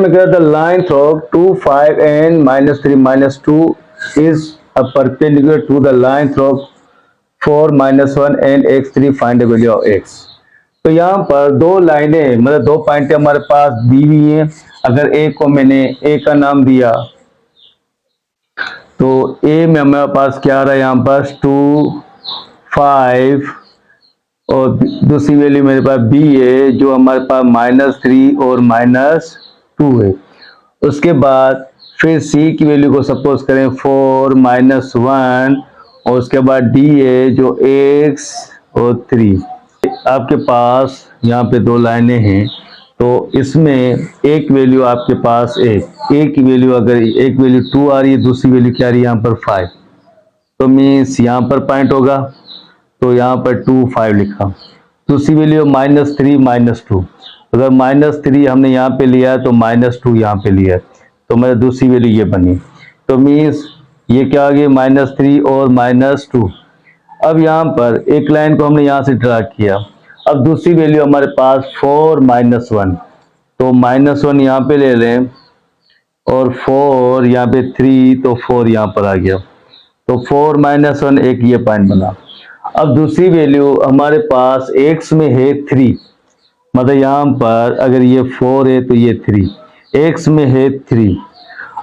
The length of 2, 5 and -3 -2 is a perpendicular to the length of 4, -1 and x3. Find the value of x. तो यहाँ पर दो लाइनें मतलब दो पॉइंट हमारे पास दी हुई हैं। अगर ए को मैंने ए का नाम दिया तो ए में हमारे पास क्या आ रहा है, यहाँ पर 2, 5 और दूसरी वैल्यू मेरे पास बी है जो हमारे पास -3 और -2 है। उसके बाद फिर सी की वैल्यू को सपोज करें 4, -1 और उसके बाद डी है जो x और 3। आपके पास यहाँ पे दो लाइनें हैं तो इसमें एक वैल्यू आपके पास एक की वैल्यू अगर एक वैल्यू 2 आ रही है, दूसरी वैल्यू क्या आ रही है यहाँ पर 5, तो मीन्स यहाँ पर पॉइंट होगा तो यहाँ पर 2, 5 लिखा। दूसरी वैल्यू -3 -2, अगर -3 हमने यहाँ पे लिया तो -2 यहाँ पे लिया तो मेरा दूसरी वैल्यू ये बनी। तो मीन्स ये क्या आ गई -3 और -2। अब यहाँ पर एक लाइन को हमने यहाँ से ड्रा किया। अब दूसरी वैल्यू हमारे पास 4, -1, तो -1 यहाँ पे ले लें और 4 यहाँ पे 3 तो 4 यहाँ पर आ गया तो 4, -1 एक ये पॉइंट बना। अब दूसरी वैल्यू हमारे पास x में है 3, मतलब यहाँ पर अगर ये 4 है तो ये 3, x में है 3।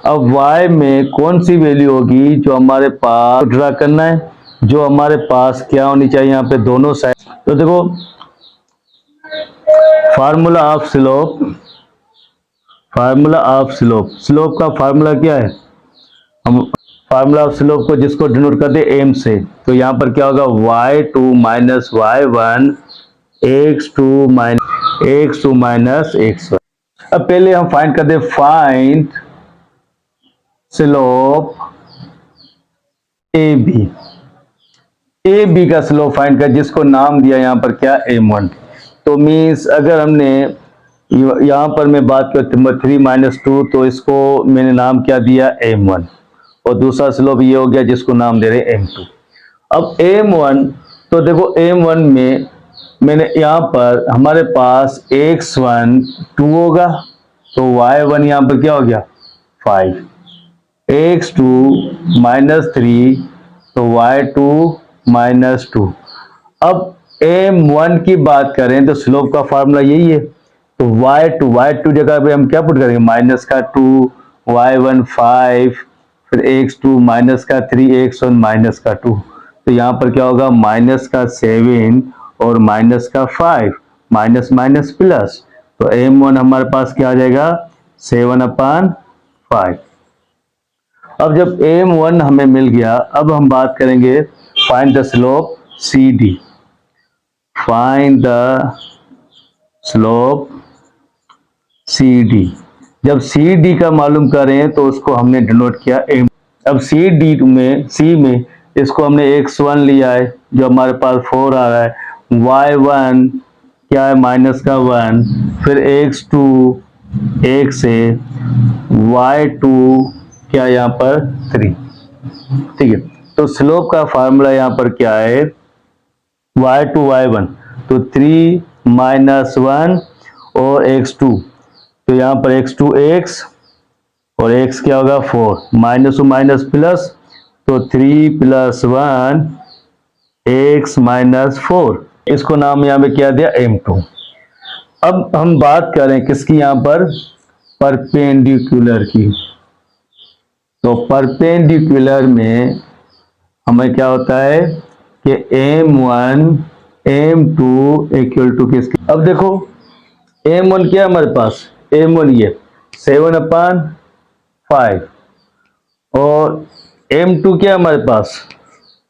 अब y में कौन सी वैल्यू होगी जो हमारे पास ड्रा करना है, जो हमारे पास क्या होनी चाहिए यहाँ पे दोनों साइड। तो देखो फार्मूला ऑफ स्लोप, स्लोप का फार्मूला क्या है, हम फार्मूला ऑफ स्लोप को जिसको डिनोट करते हैं m से, तो यहाँ पर क्या होगा y2 - y1 x2 - x1। अब पहले हम फाइंड करते हैं फाइंड स्लोप ए बी का स्लोप फाइंड कर, जिसको नाम दिया यहाँ पर क्या m1। तो मीन्स अगर हमने यहाँ पर मैं बात करता 3 - 2 तो इसको मैंने नाम क्या दिया m1 और दूसरा स्लोप ये हो गया जिसको नाम दे रहे m2। अब m1 तो देखो m1 में मैंने यहाँ पर हमारे पास x1 2 होगा तो y1 यहाँ पर क्या हो गया 5, x2 -3 तो y2 -2। अब m1 की बात करें तो स्लोप का फार्मूला यही है, तो y2 जगह पे हम क्या पुट करेंगे -2, y1 5, फिर x2 -3, x1 -2। तो यहाँ पर क्या होगा -7 और -5, माइनस प्लस, तो m1 हमारे पास क्या आ जाएगा 7/5। अब जब m1 हमें मिल गया, अब हम बात करेंगे find the slope CD। Find the slope CD। जब CD का मालूम करें तो उसको हमने डिनोट किया m। अब C में इसको हमने x1 लिया है जो हमारे पास 4 आ रहा है, y1 क्या है -1, फिर x2 1 से, y2 क्या यहाँ पर 3, ठीक है। तो स्लोप का फार्मूला यहाँ पर क्या है y2 y1 तो 3 -1 और x2, तो यहाँ पर x2 x और x क्या होगा 4, माइनस प्लस तो 3 + 1 x -4, इसको नाम यहाँ पे क्या दिया m2। अब हम बात करें किसकी यहाँ पर परपेंडिकुलर की, तो परपेंडिकुलर में हमें क्या होता है कि m1 m2 इक्वल टू किसके। अब देखो m1 क्या है हमारे पास, m1 ये 7/5 और m2 क्या है हमारे पास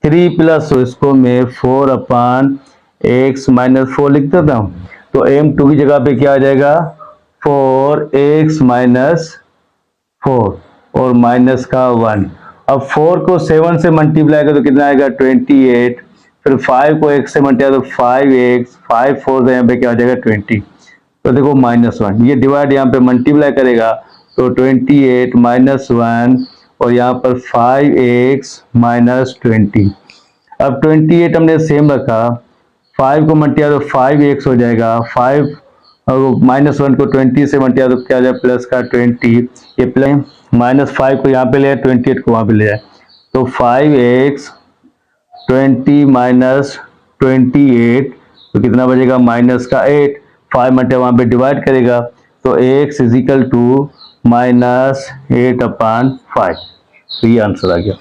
3 प्लस, इसको मैं 4/x -4 लिख देता हूँ। तो m2 की जगह पे क्या आ जाएगा 4x -4 और माइनस का 1। अब 4 को 7 से मल्टीप्लाई करो तो कितना आएगा 28, फिर 5 को x से मल्टीप्लाई तो 5x, 5 4 से यहाँ पे क्या हो जाएगा 20। तो देखो -1 ये डिवाइड यहाँ पे मल्टीप्लाई करेगा तो 28 -1 और यहाँ पर 5x -20। अब 28 हमने सेम रखा, 5 को मल्टीप्लाई तो 5x हो जाएगा, 5 और -1 को 20 से मल्टीप्लाई तो क्या आ जाए प्लस का 20, ये प्लस -5 को यहाँ पे ले आए, 28 को वहाँ पे ले आए, तो 5x 20 माइनस 28 तो कितना बचेगा माइनस का 8, 5 मल्टीप्लाई वहाँ पे डिवाइड करेगा तो x इज इक्वल टू -8/5, तो ये आंसर आ गया।